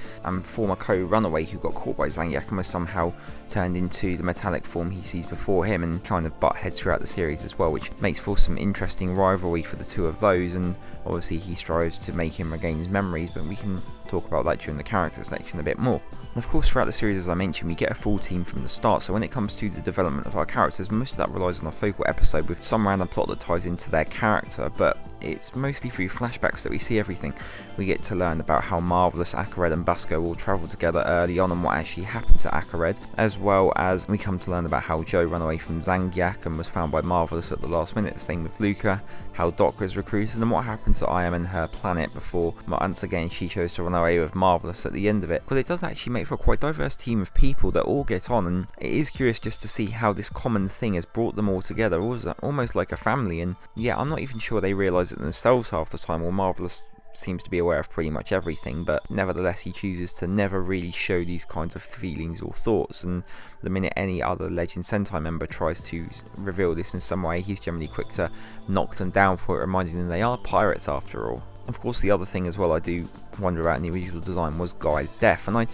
former co-runaway who got caught by Zangief and was somehow turned into the metallic form he sees before him, and kind of butt heads throughout the series as well, which makes for some interesting rivalry for the two of those. And obviously he strives to make him regain his memories, but we can talk about that during the character section a bit more. And of course, throughout the series, as I mentioned, we get a full team from the start, so when it comes to the development of our characters, most of that relies on a focal episode with some random plot that ties into their character, but it's mostly through flashbacks that we see everything. We get to learn about how Marvelous, Akared and Basco all travel together early on and what actually happened to Akared, as well as we come to learn about how Joe ran away from Zangief and was found by Marvelous at the last minute, same with Luca, how Doc was recruited, and what happened to I Am and her planet before once again she chose to run away with Marvelous at the end of it. Because it does actually make for a quite diverse team of people that all get on, and it is curious just to see how this common thing has brought them all together, almost like a family. And yeah, I'm not even sure they realise it themselves half the time, or Marvelous seems to be aware of pretty much everything, but nevertheless he chooses to never really show these kinds of feelings or thoughts, and the minute any other Legend Sentai member tries to reveal this in some way, he's generally quick to knock them down for it, reminding them they are pirates after all. Of course, the other thing as well I do wonder about in the original design was Guy's death, and I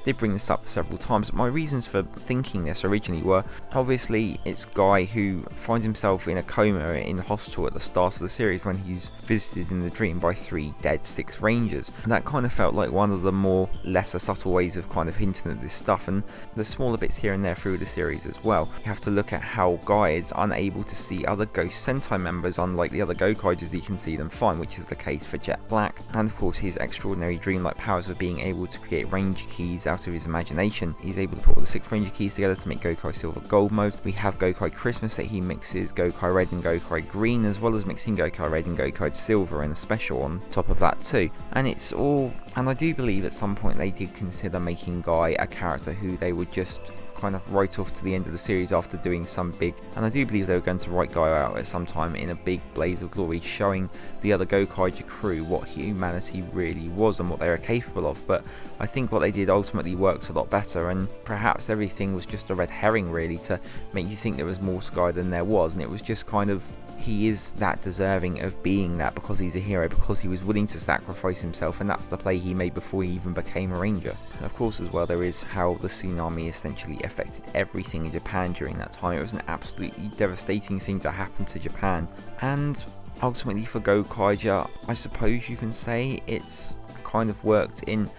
did bring this up several times. My reasons for thinking this originally were, obviously it's Guy who finds himself in a coma in the hospital at the start of the series when he's visited in the dream by 3 dead 6 rangers. And that kind of felt like one of the more lesser subtle ways of kind of hinting at this stuff, and the smaller bits here and there through the series as well. You have to look at how Guy is unable to see other Ghost Sentai members, unlike the other Gokaigers he can see them fine, which is the case for Jet Black, and of course his extraordinary dreamlike powers of being able to create range keys out of his imagination. He's able to put all the 6 ranger keys together to make Gokai Silver Gold mode. We have Gokai Christmas that he mixes Gokai Red and Gokai Green, as well as mixing Gokai Red and Gokai Silver in a special on top of that too. And it's all, and I do believe at some point they did consider making Guy a character who they would just kind of write off to the end of the series after doing some big, and I do believe they were going to write Guy out at some time in a big blaze of glory, showing the other Gokaiger crew what humanity really was and what they were capable of. But I think what they did ultimately worked a lot better, and perhaps everything was just a red herring really to make you think there was more to Guy than there was, and it was just kind of, he is that deserving of being that because he's a hero, because he was willing to sacrifice himself, and that's the play he made before he even became a ranger. And of course as well, there is how the tsunami essentially affected everything in Japan during that time. It was an absolutely devastating thing to happen to Japan, and ultimately for Gokaiger, I suppose you can say it's kind of worked in,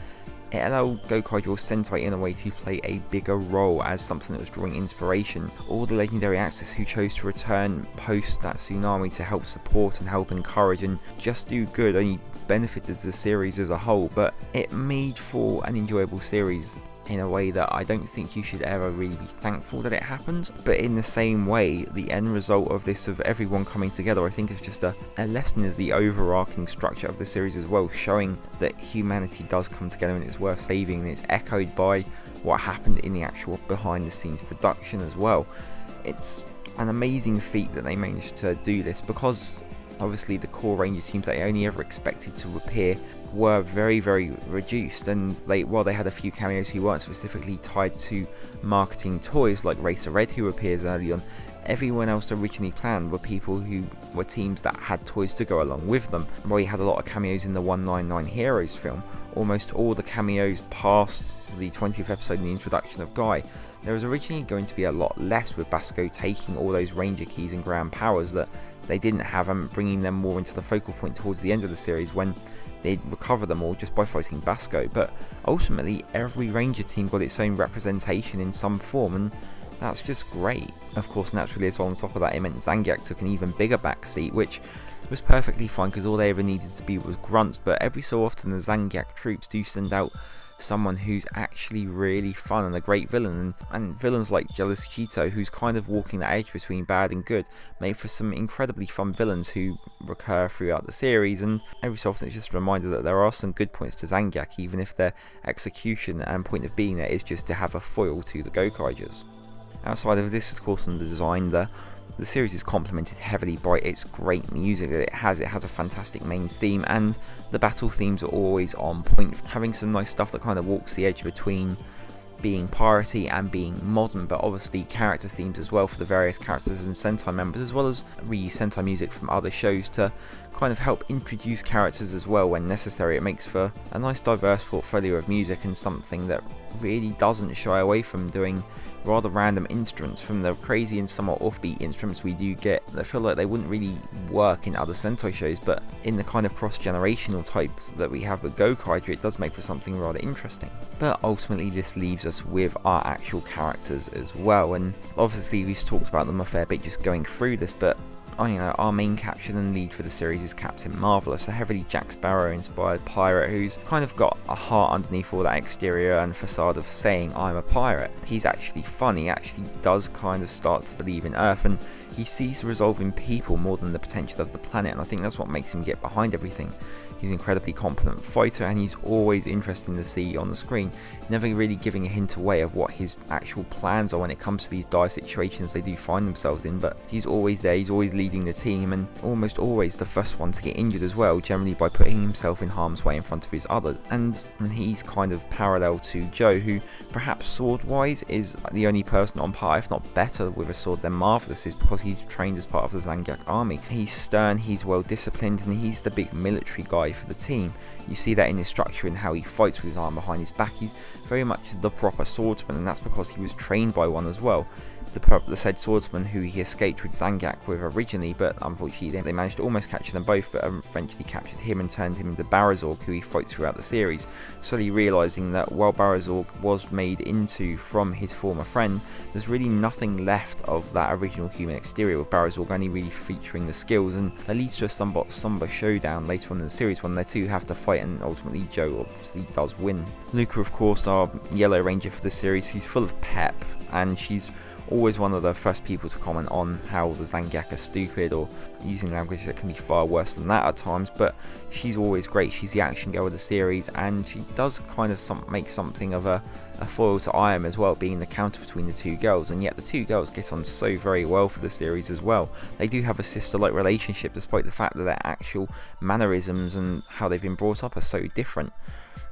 it allowed Gokaiger or Sentai in a way to play a bigger role as something that was drawing inspiration. All the legendary actors who chose to return post that tsunami to help support and help encourage and just do good only benefited the series as a whole, but it made for an enjoyable series in a way that I don't think you should ever really be thankful that it happened. But in the same way, the end result of this, of everyone coming together, I think is just a lesson as the overarching structure of the series as well, showing that humanity does come together and it's worth saving, and it's echoed by what happened in the actual behind the scenes production as well. It's an amazing feat that they managed to do this, because obviously the core Ranger teams that they only ever expected to appear were very reduced, and they had a few cameos who weren't specifically tied to marketing toys, like Racer Red, who appears early on. Everyone else originally planned were people who were teams that had toys to go along with them. While we had a lot of cameos in the 199 Heroes film, almost all the cameos past the 20th episode in the introduction of Guy, there was originally going to be a lot less, with Basco taking all those Ranger keys and ground powers that they didn't have and bringing them more into the focal point towards the end of the series when they'd recover them all just by fighting Basco. But ultimately every Ranger team got its own representation in some form, and that's just great. Of course, naturally as well, on top of that, it meant Zangiak took an even bigger backseat, which was perfectly fine because all they ever needed to be was grunts. But every so often the Zangiak troops do send out someone who's actually really fun and a great villain, and villains like Jealous Cheeto, who's kind of walking that edge between bad and good, make for some incredibly fun villains who recur throughout the series. And every so often it's just a reminder that there are some good points to Zangiak, even if their execution and point of being there is just to have a foil to the Gokaigers. Outside of this, of course, on the design, the series is complemented heavily by its great music that it has. It has a fantastic main theme, and the battle themes are always on point, having some nice stuff that kind of walks the edge between being piratey and being modern, but obviously character themes as well for the various characters and Sentai members, as well as reuse Sentai music from other shows to kind of help introduce characters as well when necessary. It makes for a nice diverse portfolio of music, and something that really doesn't shy away from doing rather random instruments, from the crazy and somewhat offbeat instruments we do get that feel like they wouldn't really work in other Sentai shows, but in the kind of cross-generational types that we have with Gokaiger, it does make for something rather interesting. But ultimately this leaves us with our actual characters as well, and obviously we've talked about them a fair bit just going through this, but our main captain and lead for the series is Captain Marvelous, a heavily Jack Sparrow inspired pirate who's kind of got a heart underneath all that exterior and facade of saying I'm a pirate. He's actually fun, he actually does kind of start to believe in Earth, and he sees resolving people more than the potential of the planet, and I think that's what makes him get behind everything. He's an incredibly competent fighter, and he's always interesting to see on the screen, never really giving a hint away of what his actual plans are when it comes to these dire situations they do find themselves in. But he's always there, he's always leading the team, and almost always the first one to get injured as well, generally by putting himself in harm's way in front of his others. And he's kind of parallel to Joe, who perhaps sword-wise is the only person on par, if not better, with a sword than Marvelous is, because he's trained as part of the Zangiak army. He's stern, he's well disciplined, and he's the big military guy guy for the team. You see that in his structure and how he fights with his arm behind his back. He's very much the proper swordsman, and that's because he was trained by one as well. The said swordsman who he escaped with Zangiak with originally, but unfortunately they managed to almost capture them both, but eventually captured him and turned him into Barazorg, who he fights throughout the series, slowly realising that while Barazorg was made into from his former friend, there's really nothing left of that original human exterior, with Barazorg only really featuring the skills, and that leads to a somewhat somber showdown later on in the series when the two have to fight, and ultimately Joe obviously does win. Luca, of course, our Yellow Ranger for the series, who's full of pep, and she's always one of the first people to comment on how the Zangiak are stupid, or using language that can be far worse than that at times, but she's always great. She's the action girl of the series, and she does kind of make something of a foil to Iron as well, being the counter between the two girls, and yet the two girls get on so very well for the series as well. They do have a sister-like relationship despite the fact that their actual mannerisms and how they've been brought up are so different.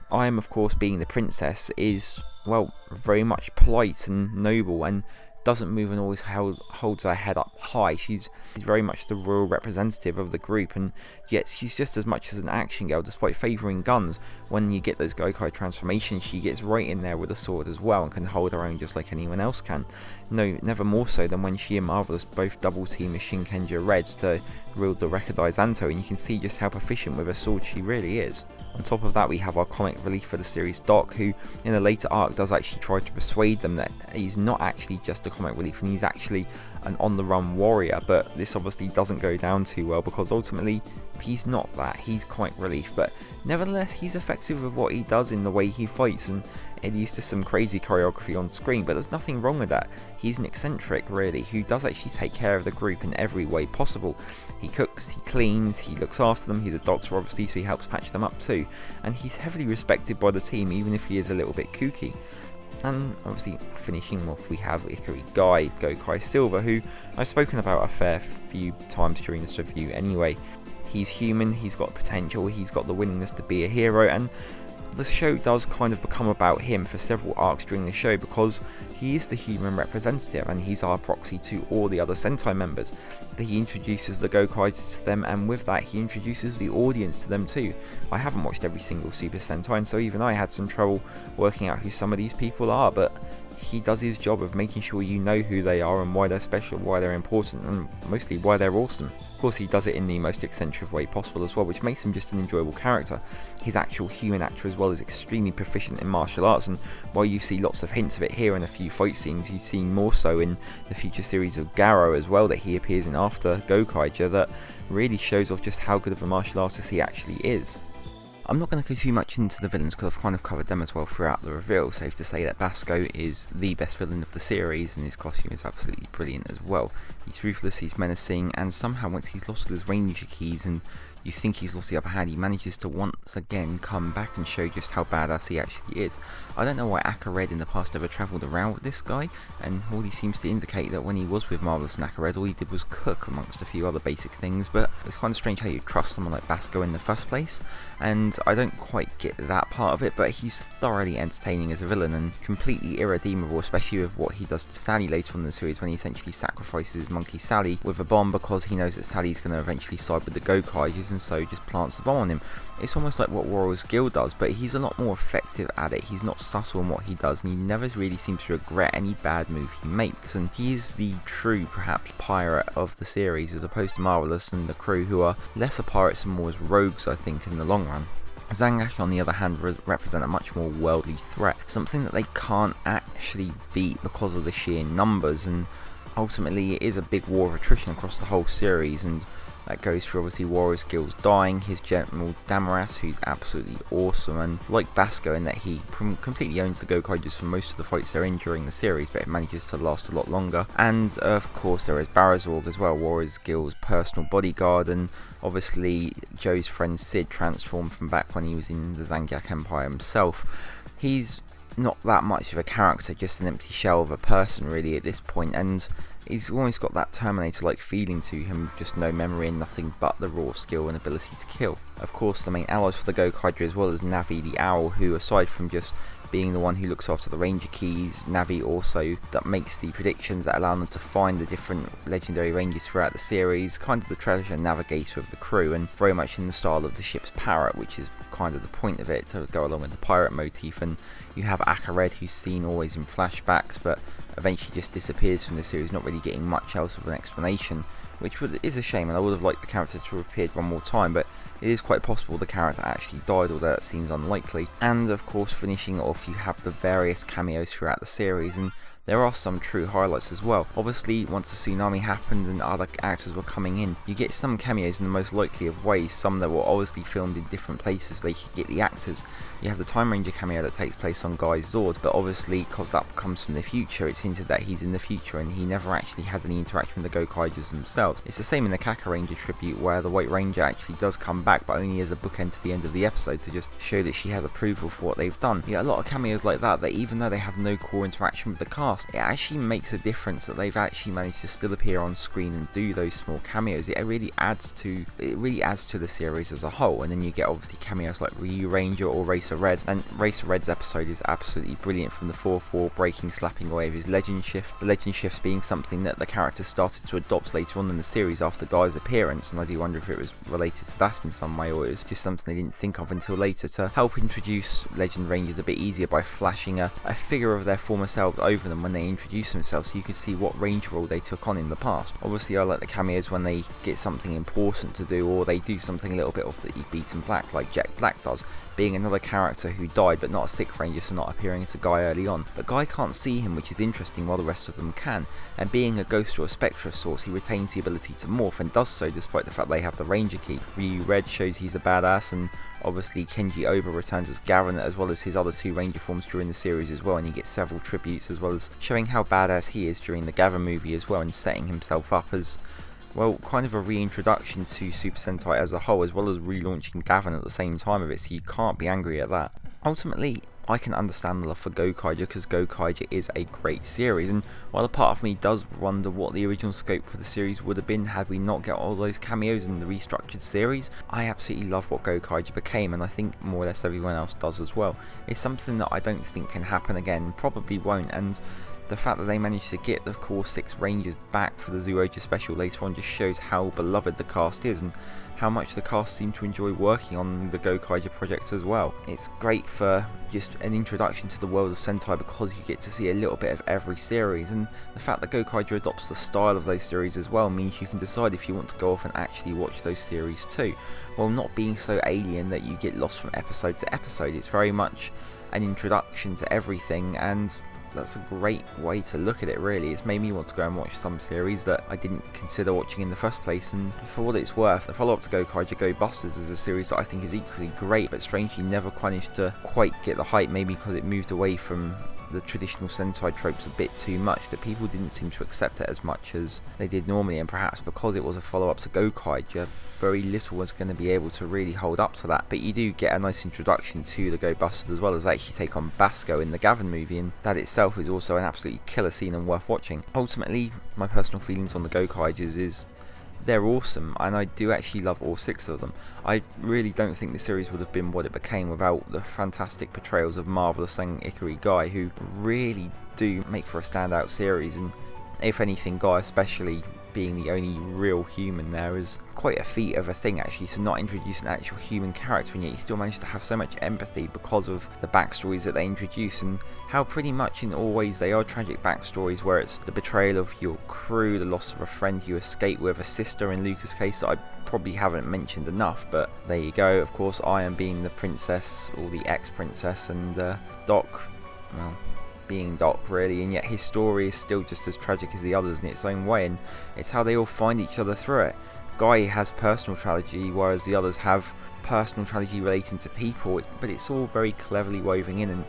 Iron, of course, being the princess, is, well, very much polite and noble, and doesn't move and always holds her head up high. She's very much the royal representative of the group, and yet she's just as much as an action girl, despite favouring guns. When you get those Gokai transformations, she gets right in there with a sword as well and can hold her own just like anyone else can. No, never more so than when she and Marvelous both double team with Shinkenja Reds to wield the Rekadai Zanto, and you can see just how proficient with a sword she really is. On top of that, we have our comic relief for the series, Doc, who in a later arc does actually try to persuade them that he's not actually just a comic relief and he's actually an on-the-run warrior, but this obviously doesn't go down too well because ultimately he's not that. He's comic relief, but nevertheless he's effective with what he does in the way he fights, and it leads to some crazy choreography on screen, but there's nothing wrong with that. He's an eccentric, really, who does actually take care of the group in every way possible. He cooks, he cleans, he looks after them, he's a doctor obviously, so he helps patch them up too, and he's heavily respected by the team even if he is a little bit kooky. And obviously finishing off we have Ikari Guy, Gokai Silver, who I've spoken about a fair few times during this review anyway. He's human, he's got potential, he's got the willingness to be a hero, and the show does kind of become about him for several arcs during the show because he is the human representative and he's our proxy to all the other Sentai members. He introduces the Gokaigers to them, and with that he introduces the audience to them too. I haven't watched every single Super Sentai, and so even I had some trouble working out who some of these people are, but he does his job of making sure you know who they are and why they're special, why they're important, and mostly why they're awesome. Of course, he does it in the most eccentric way possible as well, which makes him just an enjoyable character. His actual human actor as well is extremely proficient in martial arts, and while you see lots of hints of it here in a few fight scenes, you see more so in the future series of Garo as well that he appears in after Gokaiger, that really shows off just how good of a martial artist he actually is. I'm not going to go too much into the villains because I've kind of covered them as well throughout the reveal. Safe to say that Basco is the best villain of the series, and his costume is absolutely brilliant as well. He's ruthless, he's menacing, and somehow once he's lost all his ranger keys and you think he's lost the upper hand, he manages to once again come back and show just how badass he actually is. I don't know why Aka Red in the past ever travelled around with this guy, and all he seems to indicate that when he was with Marvelous and Aka Red, all he did was cook amongst a few other basic things, but it's kind of strange how you trust someone like Basco in the first place, and I don't quite get that part of it, but he's thoroughly entertaining as a villain and completely irredeemable, especially with what he does to Sally later on in the series when he essentially sacrifices Monkey Sally with a bomb because he knows that Sally's going to eventually side with the Gokaigers, and so just plants the bomb on him. It's almost like what Warrior's Guild does, but he's a lot more effective at it. He's not subtle in what he does, and he never really seems to regret any bad move he makes, and he is the true, perhaps, pirate of the series, as opposed to Marvelous and the crew, who are lesser pirates and more as rogues, I think, in the long run. Zangiak, on the other hand, represent a much more worldly threat, something that they can't actually beat because of the sheer numbers, and ultimately it is a big war of attrition across the whole series, and that goes for obviously Warrior's Guild's dying, his General Damaras, who's absolutely awesome, and like Basco in that he completely owns the Gokaigers for most of the fights they're in during the series, but it manages to last a lot longer. And of course there is Barazorg as well, Warrior's Guild's personal bodyguard, and obviously Joe's friend Sid, transformed from back when he was in the Zangiak Empire himself. He's not that much of a character, just an empty shell of a person really at this point, and he's always got that Terminator-like feeling to him, just no memory and nothing but the raw skill and ability to kill. Of course, the main allies for the Gokaiger as well as Navi the Owl, who aside from just being the one who looks after the Ranger keys, Navi also that makes the predictions that allow them to find the different legendary Rangers throughout the series, kind of the treasure navigator of the crew, and very much in the style of the ship's parrot, which is kind of the point of it, to go along with the pirate motif. And you have Red, who's seen always in flashbacks but eventually just disappears from the series, not really getting much else of an explanation, which is a shame, and I would have liked the character to have appeared one more time, but it is quite possible the character actually died, although it seems unlikely. And of course, finishing off, you have the various cameos throughout the series, and there are some true highlights as well. Obviously, once the tsunami happened and other actors were coming in, you get some cameos in the most likely of ways, some that were obviously filmed in different places so they could get the actors. You have the Time Ranger cameo that takes place on Guy's Zord, but obviously because that comes from the future, it's hinted that he's in the future and he never actually has any interaction with the Gokaigers themselves. It's the same in the Kaka Ranger tribute, where the White Ranger actually does come back, but only as a bookend to the end of the episode to just show that she has approval for what they've done. You get a lot of cameos like that even though they have no core interaction with the cast, it actually makes a difference that they've actually managed to still appear on screen and do those small cameos. It really adds to the series as a whole. And then you get obviously cameos like Ryu Ranger or Racer Red, and Racer Red's episode is absolutely brilliant, from the 4-4 breaking, slapping away of his legend shift, the legend shifts being something that the character started to adopt later on in the series after Guy's appearance, and I do wonder if it was related to that in some way, or it was just something they didn't think of until later to help introduce Legend Rangers a bit easier by flashing a figure of their former selves over them when they introduce themselves, so you can see what Ranger role they took on in the past. Obviously I like the cameos when they get something important to do, or they do something a little bit off the beaten black, like Jack Black does, being another character who died but not a sick Ranger, so not appearing as a Guy early on. But Guy can't see him, which is interesting, while the rest of them can, and being a ghost or a spectre of sorts, he retains the ability to morph, and does so despite the fact they have the Ranger key. Ryu Red shows he's a badass, and obviously Kenji Oba returns as Gavin, as well as his other two Ranger forms during the series as well, and he gets several tributes, as well as showing how badass he is during the Gavin movie as well, and setting himself up as, well, kind of a reintroduction to Super Sentai as a whole, as well as relaunching Gavin at the same time of it, so you can't be angry at that. Ultimately, I can understand the love for Gokaiger, because Gokaiger is a great series, and while a part of me does wonder what the original scope for the series would have been had we not get all those cameos in the restructured series, I absolutely love what Gokaiger became, and I think more or less everyone else does as well. It's something that I don't think can happen again, probably won't, and the fact that they managed to get the core 6 Rangers back for the Zyuohger special later on just shows how beloved the cast is, and how much the cast seem to enjoy working on the Gokaiger projects as well. It's great for just an introduction to the world of Sentai, because you get to see a little bit of every series, and the fact that Gokaiger adopts the style of those series as well means you can decide if you want to go off and actually watch those series too, while not being so alien that you get lost from episode to episode. It's very much an introduction to everything, and that's a great way to look at it, really. It's made me want to go and watch some series that I didn't consider watching in the first place, and for what it's worth, the follow-up to Gokaiger, Go Busters, is a series that I think is equally great, but strangely never managed to quite get the hype, maybe because it moved away from the traditional Sentai tropes a bit too much, that people didn't seem to accept it as much as they did normally, and perhaps because it was a follow-up to Gokaiger, very little was going to be able to really hold up to that. But you do get a nice introduction to the Go Busters, as well as they actually take on Basco in the Gavin movie, and that itself is also an absolutely killer scene and worth watching. Ultimately, my personal feelings on the Gokaigers is they're awesome, and I do actually love all 6 of them. I really don't think the series would have been what it became without the fantastic portrayals of Marvelous and Ikari Guy, who really do make for a standout series, and if anything, Guy especially being the only real human there is quite a feat of a thing, actually, to not introduce an actual human character, and yet you still manage to have so much empathy because of the backstories that they introduce, and how pretty much in all ways they are tragic backstories, where it's the betrayal of your crew, the loss of a friend you escape with, a sister in Luca's case that I probably haven't mentioned enough, but there you go. Of course, Iron being the princess, or the ex-princess, and Doc, well, being Doc, really, and yet his story is still just as tragic as the others in its own way, and it's how they all find each other through it. Guy has personal tragedy, whereas the others have personal tragedy relating to people, but it's all very cleverly woven in, and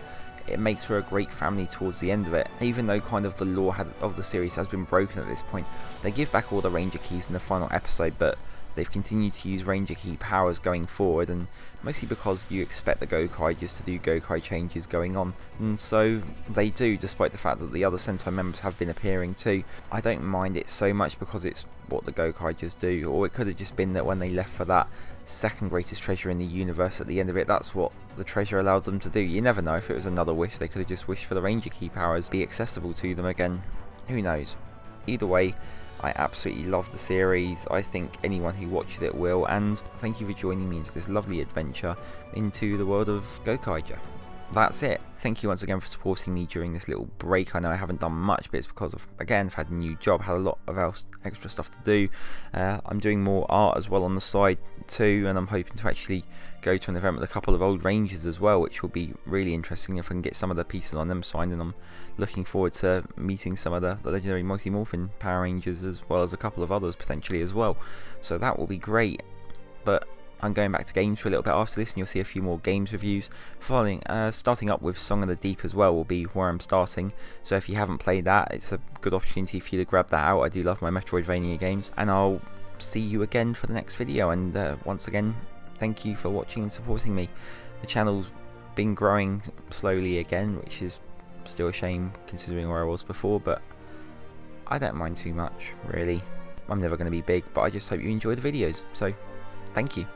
it makes for a great family towards the end of it. Even though kind of the lore of the series has been broken at this point, they give back all the Ranger keys in the final episode, but they've continued to use Ranger Key powers going forward, and mostly because you expect the Gokaigers to do Gokai changes going on, and so they do, despite the fact that the other Sentai members have been appearing too. I don't mind it so much because it's what the Gokaigers do, or it could have just been that when they left for that second greatest treasure in the universe at the end of it. That's what the treasure allowed them to do. You never know, if it was another wish, they could have just wished for the Ranger Key powers be accessible to them again. Who knows? Either way, I absolutely love the series. I think anyone who watches it will, and thank you for joining me into this lovely adventure into the world of Gokaiger. That's it. Thank you once again for supporting me during this little break. I know I haven't done much, but it's because of, again, I've had a new job, had a lot of extra stuff to do. I'm doing more art as well on the side too, and I'm hoping to actually go to an event with a couple of old Rangers as well, which will be really interesting if I can get some of the pieces on them signed, and I'm looking forward to meeting some of the legendary Multi-Morphin Power Rangers as well as a couple of others potentially as well. So that will be great. But I'm going back to games for a little bit after this, and you'll see a few more games reviews. Starting up with Song of the Deep as well will be where I'm starting, so if you haven't played that, it's a good opportunity for you to grab that out. I do love my Metroidvania games, and I'll see you again for the next video, and once again, thank you for watching and supporting me. The channel's been growing slowly again, which is still a shame considering where I was before, but I don't mind too much, really. I'm never going to be big, but I just hope you enjoy the videos, so thank you.